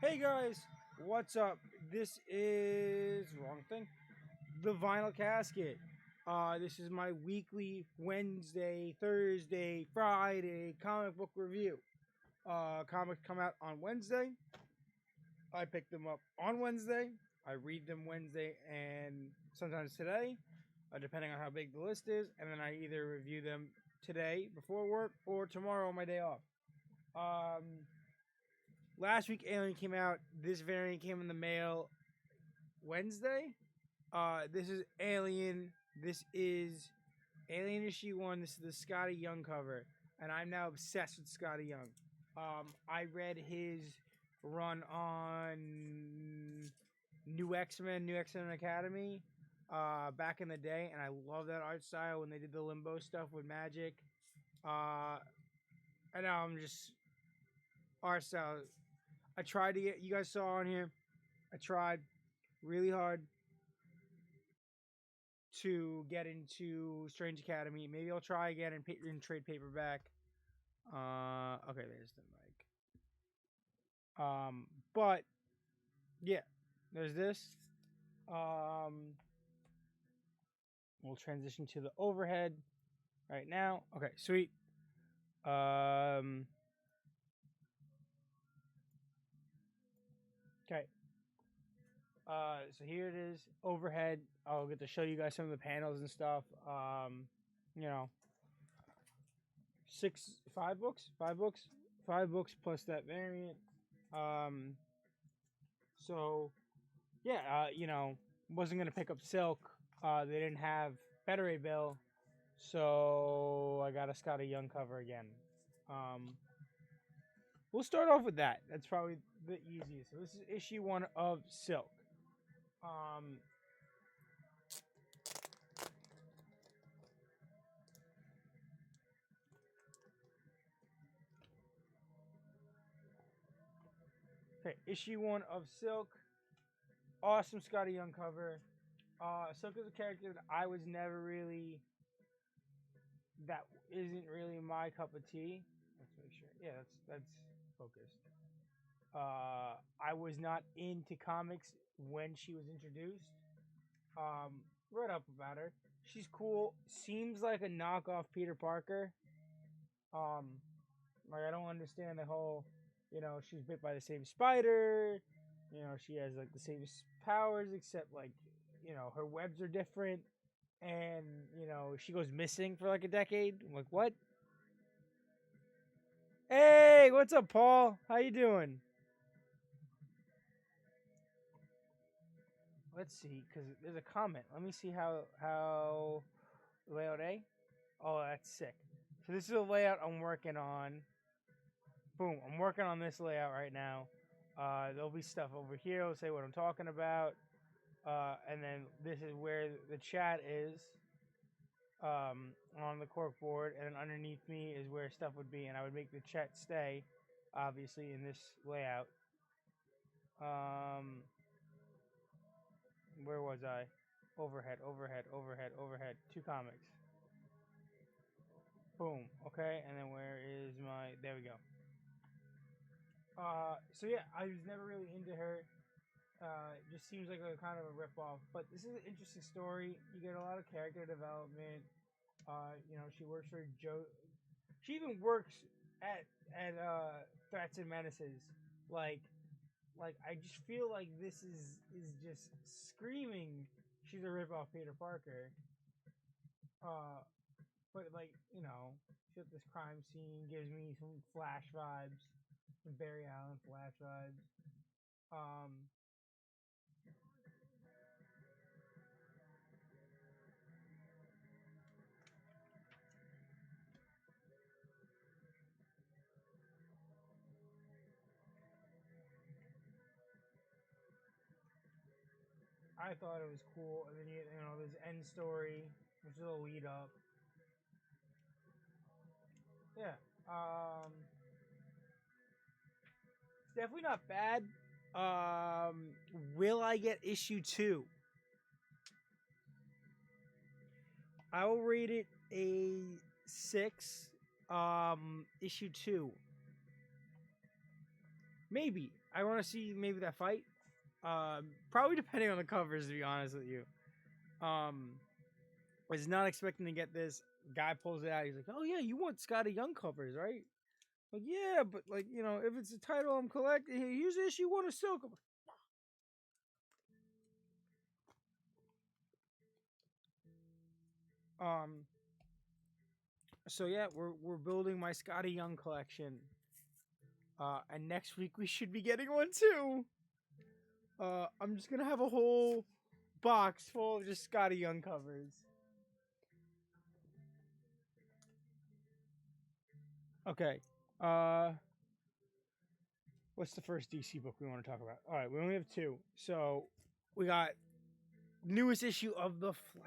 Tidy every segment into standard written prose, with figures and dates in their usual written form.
Hey guys, what's up? This is wrong thing. The Vinyl Casket. This is my weekly Wednesday, Thursday, Friday comic book review. Comics come out on Wednesday. I pick them up on Wednesday. I read them Wednesday and sometimes today, depending on how big the list is. And then I either review them today before work or tomorrow on my day off. Um, Last week Alien came out. This variant came in the mail Wednesday. This is Alien. This is Alien issue 1. This is the Scotty Young cover, and I'm now obsessed with Scotty Young. I read his run on New X Men Academy, back in the day, and I love that art style when they did the Limbo stuff with Magic. And now I'm just art style. I tried to get you guys saw on here. I tried really hard to get into Strange Academy. Maybe I'll try again in trade paperback. Okay, there's the mic. But yeah, there's this. We'll transition to the overhead right now. Okay, sweet. Okay. So here it is, overhead. I'll get to show you guys some of the panels and stuff. You know, five books plus that variant. Um, so yeah, wasn't gonna pick up Silk. They didn't have Better Ray Bill, so I got a Scotty Young cover again. We'll start off with that. That's probably the easiest. So this is issue 1 of Silk. Okay, issue 1 of Silk. Awesome Scotty Young cover. Silk is a character that I was never really. That isn't really my cup of tea. Let's make sure. Yeah, that's focused. I was not into comics when she was introduced. Read up about her. She's cool. Seems like a knockoff Peter Parker. Um, like I don't understand the whole, she's bit by the same spider. She has like the same powers, except like, her webs are different, and she goes missing for like a decade. I'm like, what? Hey, what's up, Paul? How you doing? Let's see, because there's a comment. Let me see how layout A. Oh, that's sick. So this is a layout I'm working on. Boom, I'm working on this layout right now. There'll be stuff over here. I'll say what I'm talking about. And then this is where the chat is, on the cork board, and then underneath me is where stuff would be, and I would make the chat stay, obviously, in this layout. Where was I? Overhead, overhead, overhead, overhead. 2 comics. Boom. Okay, and then where is my? There we go. So yeah, I was never really into her. It just seems like a kind of a ripoff. But this is an interesting story. You get a lot of character development. She works for Joe. She even works at Threats and Menaces. Like, I just feel like this is just screaming. She's a ripoff Peter Parker. But like she's at this crime scene, gives me some Flash vibes, some Barry Allen Flash vibes. Um, I thought it was cool, and then this end story, which is a lead up. Yeah, it's definitely not bad. Will I get issue 2? I will rate it a 6. Issue 2, maybe. I want to see maybe that fight. Probably depending on the covers, to be honest with you. Um, was not expecting to get this. Guy pulls it out. He's like, "Oh yeah, you want Scotty Young covers, right?" Like, yeah, but like if it's a title I'm collecting, here's issue one of Silk. Um, so yeah, we're building my Scotty Young collection. And next week we should be getting one too. I'm just gonna have a whole box full of just Scotty Young covers. Okay. Uh, what's the first DC book we want to talk about? All right, we only have two. So we got newest issue of The Flash.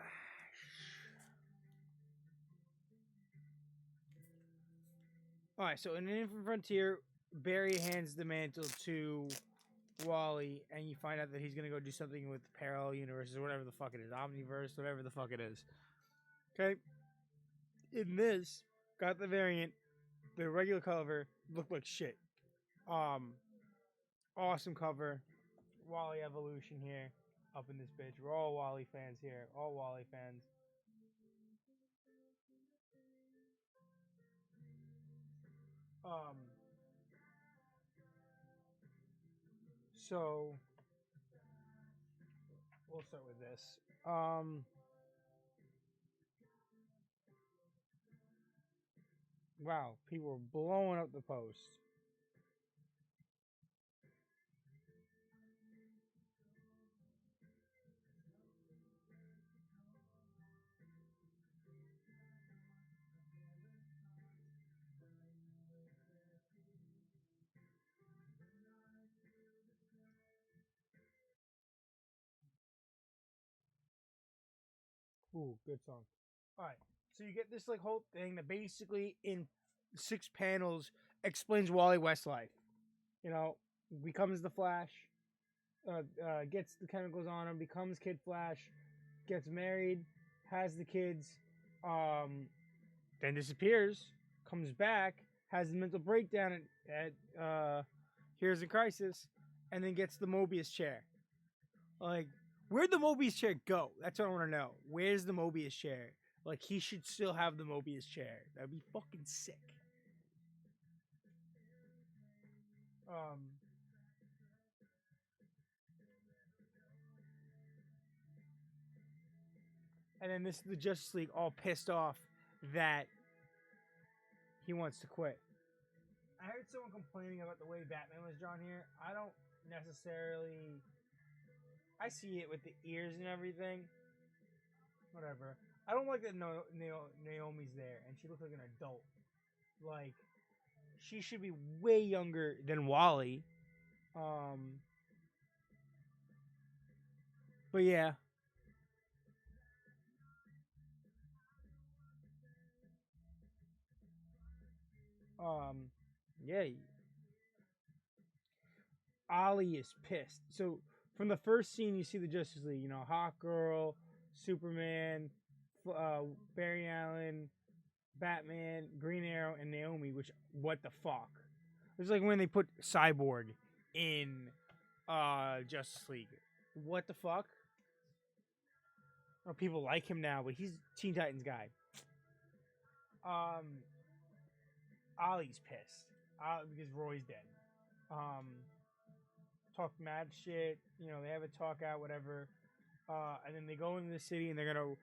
All right, so in Infinite Frontier, Barry hands the mantle to Wally, and you find out that he's gonna go do something with parallel universes or whatever the fuck it is, Omniverse, whatever the fuck it is. Okay. In this, got the variant. The regular cover looked like shit. Um, awesome cover. Wally evolution here, up in this bitch. We're all Wally fans here. All Wally fans. Um, so we'll start with this. Wow, people are blowing up the post. Ooh, good song. All right, so you get this like whole thing that basically in 6 panels explains Wally West life. You know, becomes the Flash, gets the chemicals on him, becomes Kid Flash, gets married, has the kids, um, then disappears, comes back, has a mental breakdown at Heroes in Crisis, and then gets the Mobius chair. Like, where'd the Mobius chair go? That's what I want to know. Where's the Mobius chair? Like, he should still have the Mobius chair. That'd be fucking sick. Um, and then this the Justice League all pissed off that he wants to quit. I heard someone complaining about the way Batman was drawn here. I don't necessarily. I see it with the ears and everything. Whatever. I don't like that Naomi's there and she looks like an adult. Like, she should be way younger than Wally. Um, but yeah. Um, yeah. Ollie is pissed. So from the first scene, you see the Justice League. You know, Hawk Girl, Superman, uh, Barry Allen, Batman, Green Arrow, and Naomi. Which what the fuck? It's like when they put Cyborg in Justice League. What the fuck? Or people like him now, but he's Teen Titans guy. Um, Ollie's pissed because Roy's dead. Um, talk mad shit. You know, they have a talk out, whatever. And then they go into the city and they're gonna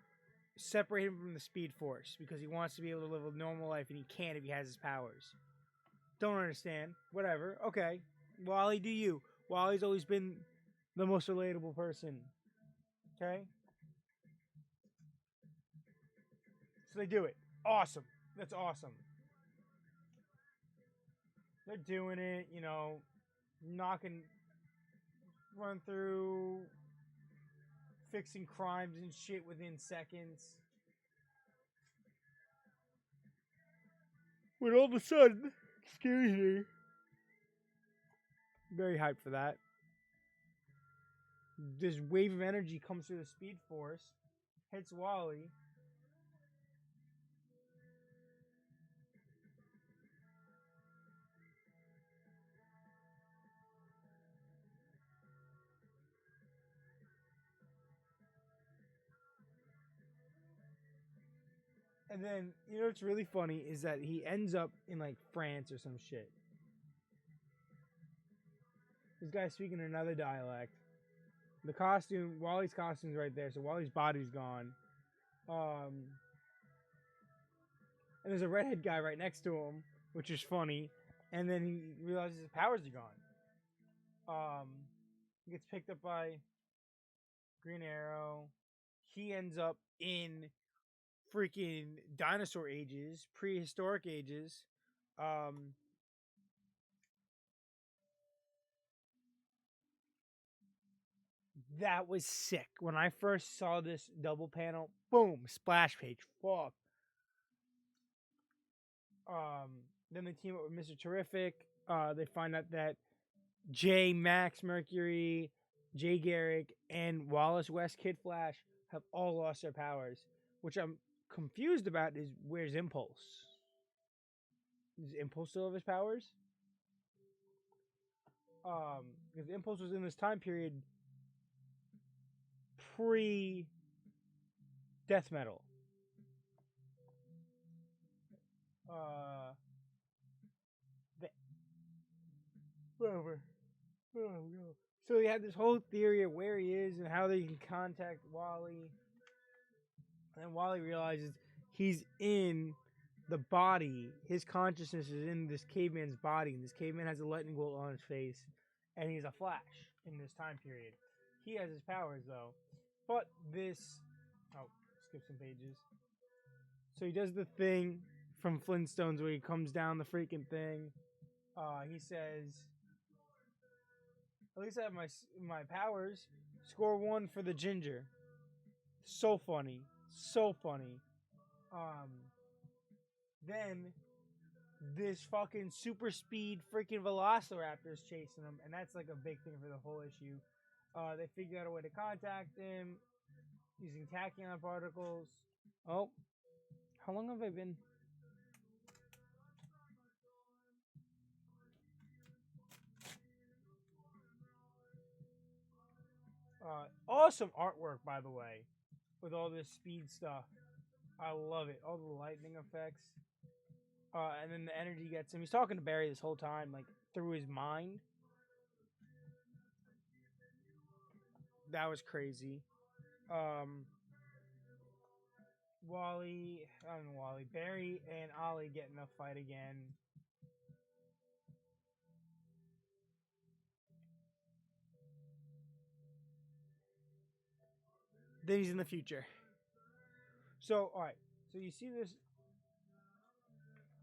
separate him from the Speed Force because he wants to be able to live a normal life and he can't if he has his powers. Don't understand. Whatever. Okay. Wally, do you? Wally's always been the most relatable person. Okay. So they do it. Awesome. That's awesome. They're doing it. You know, knocking, run through, fixing crimes and shit within seconds. When all of a sudden, excuse me, very hyped for that. This wave of energy comes through the Speed Force, hits Wally. And then you know what's really funny is that he ends up in like France or some shit. This guy's speaking another dialect. The costume, Wally's costume's right there, so Wally's body's gone. Um, and there's a redhead guy right next to him, which is funny. And then he realizes his powers are gone. He gets picked up by Green Arrow. He ends up in freaking dinosaur ages, prehistoric ages. Um, that was sick. When I first saw this double panel, boom, splash page. Fuck. Then they team up with Mr. Terrific. They find out that J. Max Mercury, Jay Garrick, and Wallace West Kid Flash have all lost their powers. Which I'm confused about is where's Impulse? Does Impulse still have his powers? Because Impulse was in this time period pre death metal. Whatever. Oh, no. So they had this whole theory of where he is and how they can contact Wally. And Wally realizes he's in the body. His consciousness is in this caveman's body. And this caveman has a lightning bolt on his face. And he's a Flash in this time period. He has his powers, though. But this... Oh, skip some pages. So he does the thing from Flintstones where he comes down the freaking thing. He says... At least I have my powers. Score 1 for the ginger. So funny. So funny. Then this fucking super speed freaking Velociraptor is chasing him, and that's like a big thing for the whole issue. They figure out a way to contact him using tachyon particles. Oh, how long have I been? Awesome artwork, by the way, with all this speed stuff. I love it. All the lightning effects. And then the energy gets him. He's talking to Barry this whole time, like through his mind. That was crazy. Barry and Ollie get in a fight again. Then he's in the future. So, alright. So you see this.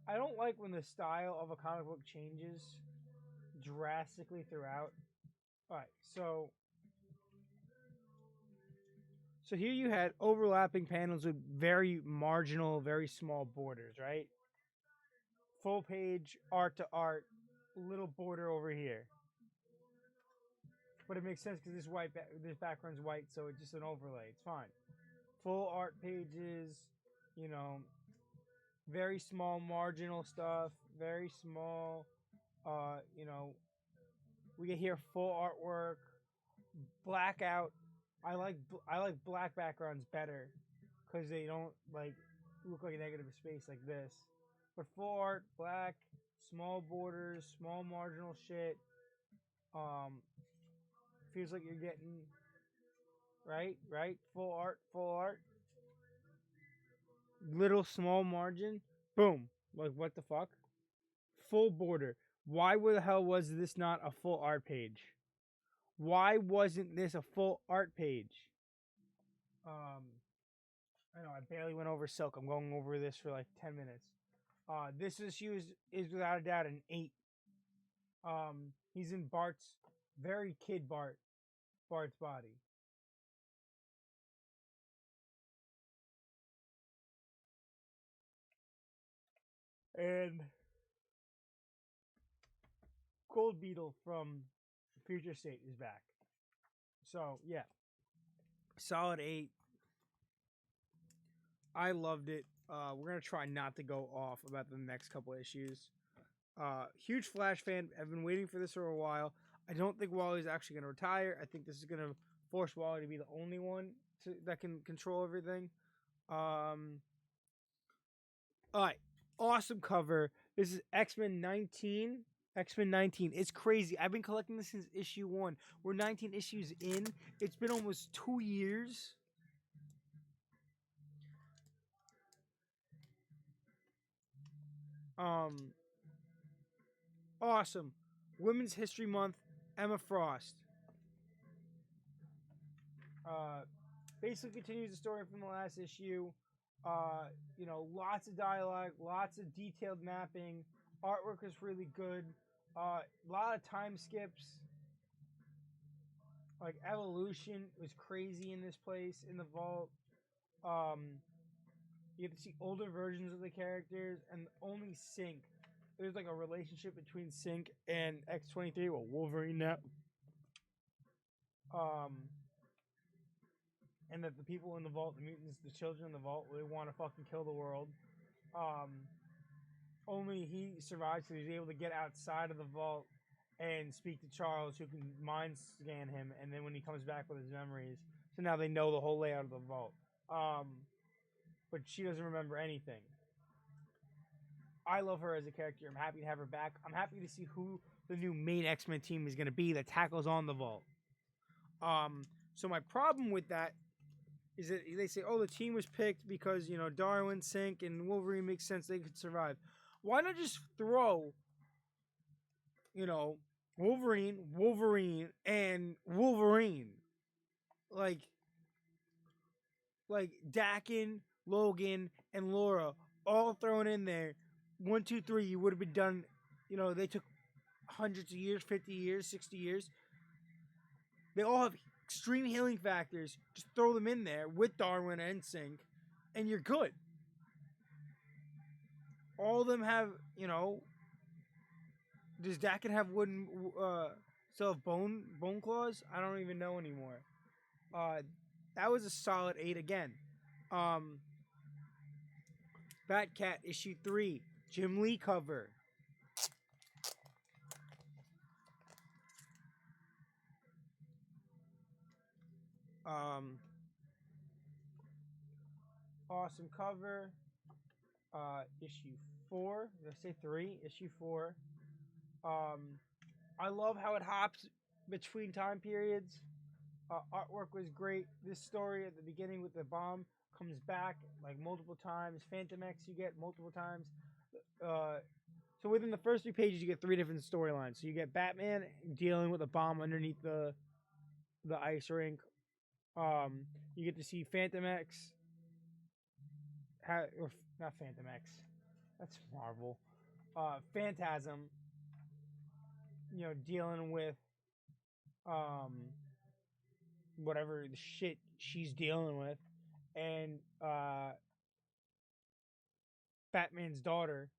I don't like when the style of a comic book changes drastically throughout. Alright, so here you had overlapping panels with very marginal, very small borders, right? Full page, art to art, little border over here. But it makes sense because this background's white, so it's just an overlay. It's fine. Full art pages, you know, very small marginal stuff, very small. You know, we get here full artwork, blackout. I like black backgrounds better because they don't like look like a negative space like this. But full art, black, small borders, small marginal shit. Feels like you're getting right, full art, little small margin, boom. Like what the fuck? Full border. Why the hell was this not a full art page? Why wasn't this a full art page? I know I barely went over Silk. I'm going over this for like 10 minutes. This issue is without a doubt an 8. He's in Bart's very kid Bart's body. And Gold Beetle from Future State is back. So, yeah. Solid 8. I loved it. We're going to try not to go off about the next couple issues. Huge Flash fan. I've been waiting for this for a while. I don't think Wally's actually going to retire. I think this is going to force Wally to be the only one that can control everything. All right, awesome cover. This is X-Men 19. X-Men 19. It's crazy. I've been collecting this since issue 1. We're 19 issues in. It's been almost 2 years. Um awesome. Women's History Month, Emma Frost. Uh Basically continues the story from the last issue. Lots of dialogue, lots of detailed mapping. Artwork is really good. A lot of time skips. Like evolution was crazy in this place in the vault. Um, you get to see older versions of the characters, and only Sync. There's like a relationship between Sync and X-23. Well, Wolverine now. Um, and that the people in the vault, the mutants, the children in the vault, they want to fucking kill the world. Um, Only he survives, so he's able to get outside of the vault and speak to Charles, who can mind scan him. And then when he comes back with his memories, so now they know the whole layout of the vault. But she doesn't remember anything. I love her as a character. I'm happy to have her back. I'm happy to see who the new main X-Men team is going to be that tackles on the vault. So my problem with that is that they say, oh, the team was picked because, Darwin, Sync, and Wolverine makes sense. They could survive. Why not just throw, Wolverine, and Wolverine? Like Dakin, Logan, and Laura all thrown in there. 1, 2, 3, you would have been done. They took hundreds of years, 50 years, 60 years. They all have extreme healing factors. Just throw them in there with Darwin and Sync, and you're good. All of them have, does Dakin have wooden, still have bone claws? I don't even know anymore. That was a solid 8 again. Batcat issue 3, Jim Lee cover. Awesome cover. Issue 4. Did I say 3? Issue 4. I love how it hops between time periods. Artwork was great. This story at the beginning with the bomb comes back like multiple times. Phantom X you get multiple times. So within the first 3 pages, you get 3 different storylines. So you get Batman dealing with a bomb underneath the ice rink. You get to see Phantom X. Or not Phantom X. That's Marvel. Phantasm. Dealing with whatever the shit she's dealing with, and Batman's daughter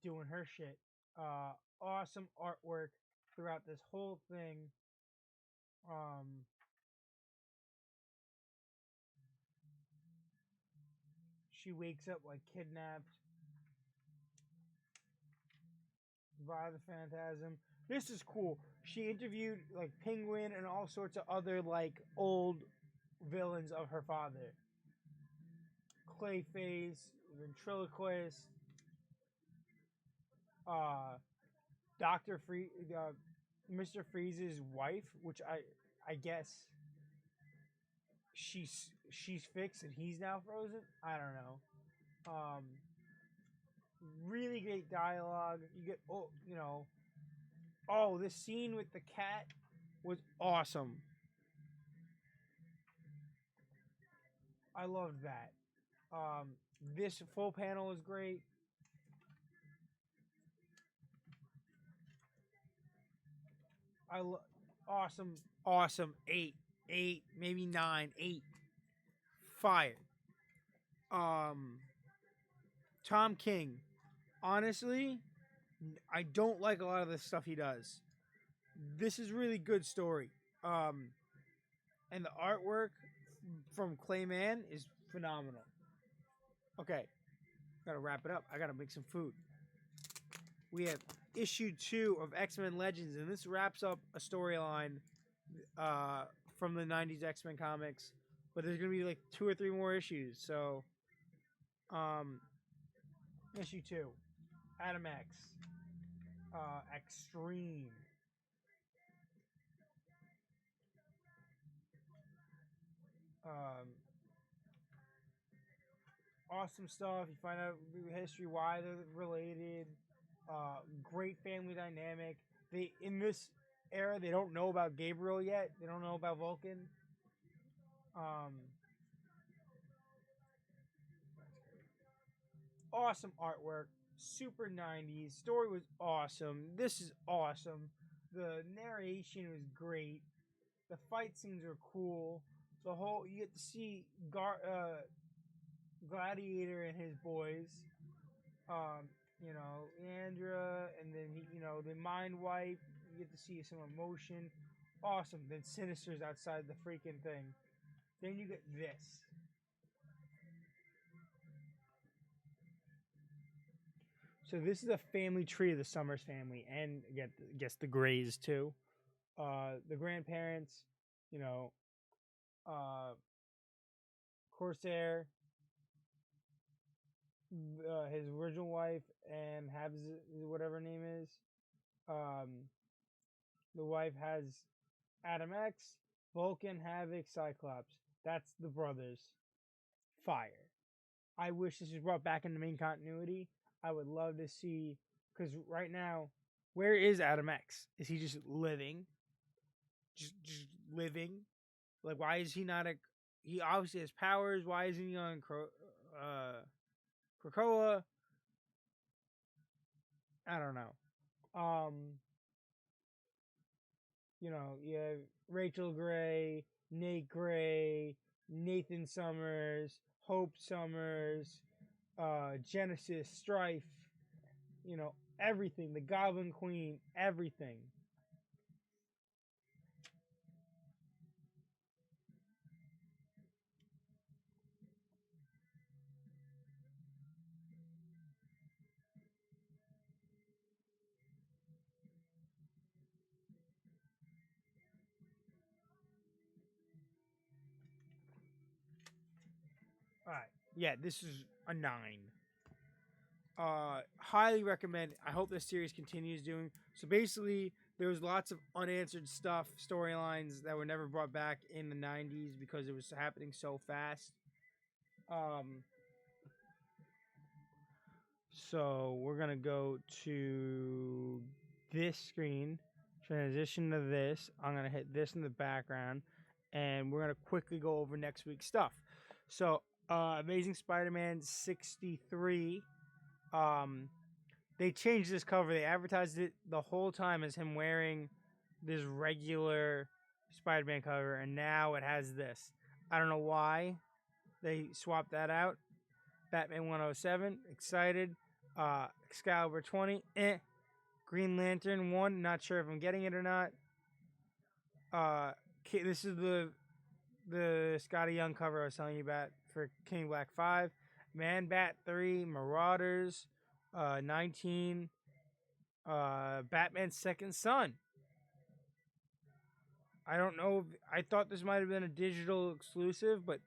doing her shit. Awesome artwork throughout this whole thing. She wakes up like kidnapped by the Phantasm. This is cool. She interviewed like Penguin and all sorts of other like old villains of her father. Clayface, Ventriloquist, Doctor Mr. Freeze's wife, which I guess she's fixed and he's now frozen. I don't know. Really great dialogue. You get this scene with the cat was awesome. I loved that. This full panel is great. Awesome. 8, maybe 9, 8. Fire. Tom King. Honestly, I don't like a lot of the stuff he does. This is really good story. And the artwork from Clayman is phenomenal. Okay, gotta wrap it up. I gotta make some food. We have issue 2 of X-Men Legends, and this wraps up a storyline from the 90s X-Men comics. But there's gonna be like 2 or 3 more issues, so Issue 2. Adam X. Extreme. Um, awesome stuff. You find out history, why they're related. Great family dynamic. They in this era they don't know about Gabriel yet. They don't know about Vulcan. Um, awesome artwork. Super 90s. Story was awesome. This is awesome. The narration was great. The fight scenes are cool. The whole you get to see Gladiator and his boys. Um, Andra, and then the Mind Wipe. You get to see some emotion. Awesome. Then Sinister's outside the freaking thing. Then you get this. So this is a family tree of the Summers family, and guess the Greys too. The grandparents, you know, uh, Corsair, his original wife, and Habs, whatever her name is. Um, the wife has Adam X, Vulcan, Havoc, Cyclops. That's the brothers. Fire. I wish this was brought back into main continuity. I would love to see, because right now, where is Adam X? Is he just living? Just living? Like, why is he not a? He obviously has powers. Why isn't he on Krakoa? I don't know. You have Rachel Gray, Nate Gray, Nathan Summers, Hope Summers, Genesis, Strife, everything. The Goblin Queen, everything. All right. Yeah, this is a 9. Highly recommend. I hope this series continues doing. So basically, there was lots of unanswered stuff, storylines that were never brought back in the 90s because it was happening so fast. Um, so we're gonna go to this screen, transition to this. I'm gonna hit this in the background, and we're gonna quickly go over next week's stuff. So, Amazing Spider-Man 63. They changed this cover. They advertised it the whole time as him wearing this regular Spider-Man cover, and now it has this. I don't know why they swapped that out. Batman 107, excited. Excalibur 20, Green Lantern 1, not sure if I'm getting it or not. This is the Scotty Young cover I was telling you about for King Black 5. Man Bat 3, Marauders 19, Batman's Second Son. I don't know. I thought this might have been a digital exclusive, but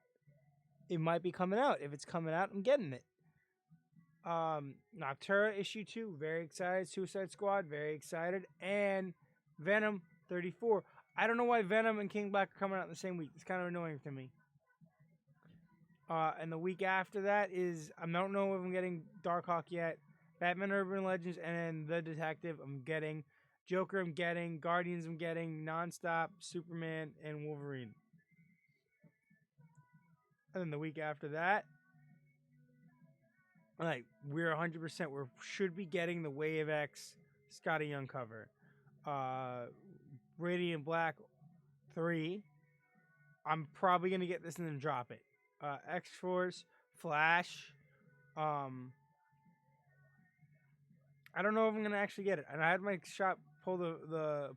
it might be coming out. If it's coming out, I'm getting it. Noctura issue 2, very excited. Suicide Squad, very excited. And Venom 34. I don't know why Venom and King Black are coming out in the same week. It's kind of annoying to me. And the week after that is, I don't know if I'm getting Darkhawk yet. Batman Urban Legends and The Detective I'm getting. Joker I'm getting. Guardians I'm getting. Nonstop, Superman, and Wolverine. And then the week after that, like, we're 100%. We should be getting the Wave X Scotty Young cover. Radiant Black 3. I'm probably going to get this and then drop it. X-Force, Flash. I don't know if I'm going to actually get it. And I had my shop pull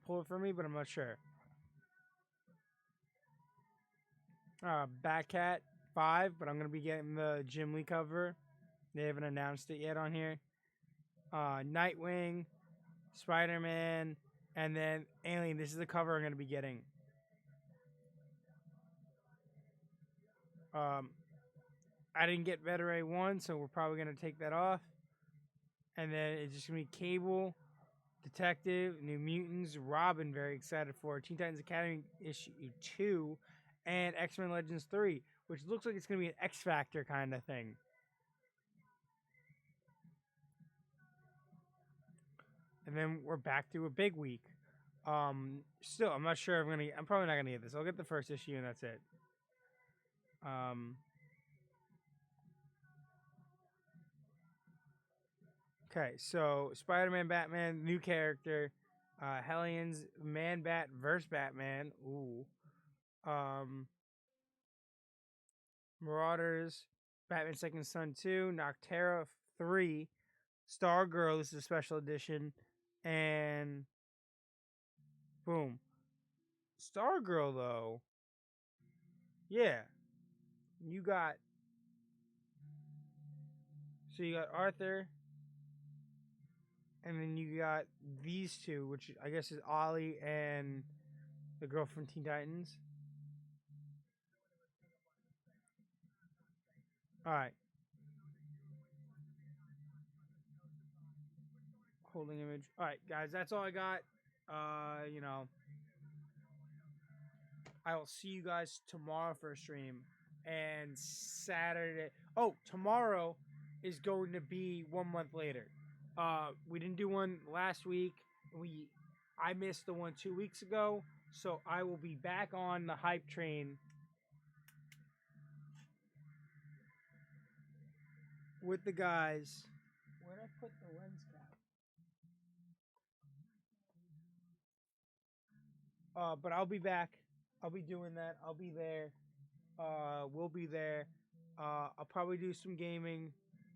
pull it for me, but I'm not sure. Batcat 5, but I'm going to be getting the Jim Lee cover. They haven't announced it yet on here. Nightwing, Spider-Man, and then Alien. This is the cover I'm going to be getting. I didn't get Veteran 1, so we're probably going to take that off. And then it's just gonna be Cable, Detective, New Mutants, Robin. Very excited for Teen Titans Academy issue 2, and X-Men Legends 3, which looks like it's gonna be an X Factor kind of thing. And then we're back to a big week. Still, I'm not sure I'm probably not gonna get this. I'll get the first issue and that's it. Okay, so Spider-Man, Batman, new character, Hellions, Man Bat versus Batman. Ooh. Marauders, Batman Second Son 2, Noctera 3, Stargirl, this is a special edition, and boom. Stargirl though, yeah. You got you got Arthur, and then you got these two, which I guess is Ollie and the girl from Teen Titans. Alright. Holding image. Alright, guys, that's all I got. You know, I will see you guys tomorrow for a stream. And Saturday. Oh, tomorrow is going to be 1 month later. We didn't do one last week. I missed the one 2 weeks ago, so I will be back on the hype train with the guys. Where'd I put the lens cap? But I'll be back. I'll be doing that. I'll be there. We'll be there. I'll probably do some gaming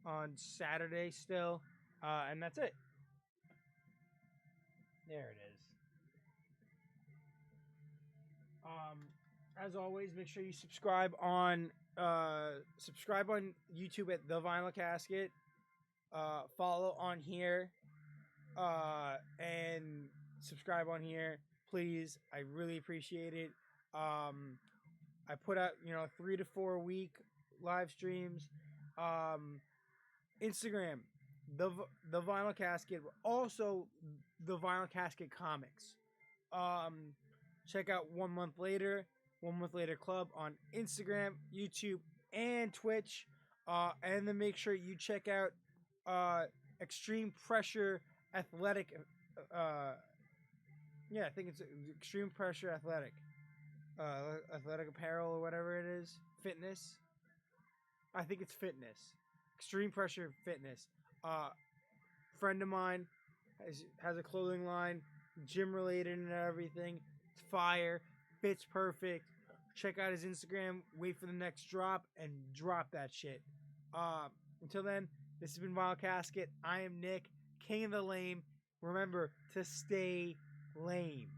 on Saturday still. And that's it. There it is. As always, make sure you subscribe on YouTube at The Vinyl Casket. Follow on here. And subscribe on here, please. I really appreciate it. I put out 3 to 4 week live streams. Instagram, the Vinyl Casket, also the Vinyl Casket Comics. Check out 1 month later Club on Instagram, YouTube, and Twitch. And then make sure you check out Extreme Pressure Athletic. Yeah, I think it's Extreme Pressure Athletic. Athletic apparel or whatever it is. Fitness. I think it's fitness. Extreme Pressure Fitness. Friend of mine has a clothing line, gym related and everything. It's fire. Fits perfect. Check out his Instagram. Wait for the next drop and drop that shit. Until then, this has been Vinyl Casket. I am Nick, King of the Lame. Remember to stay lame.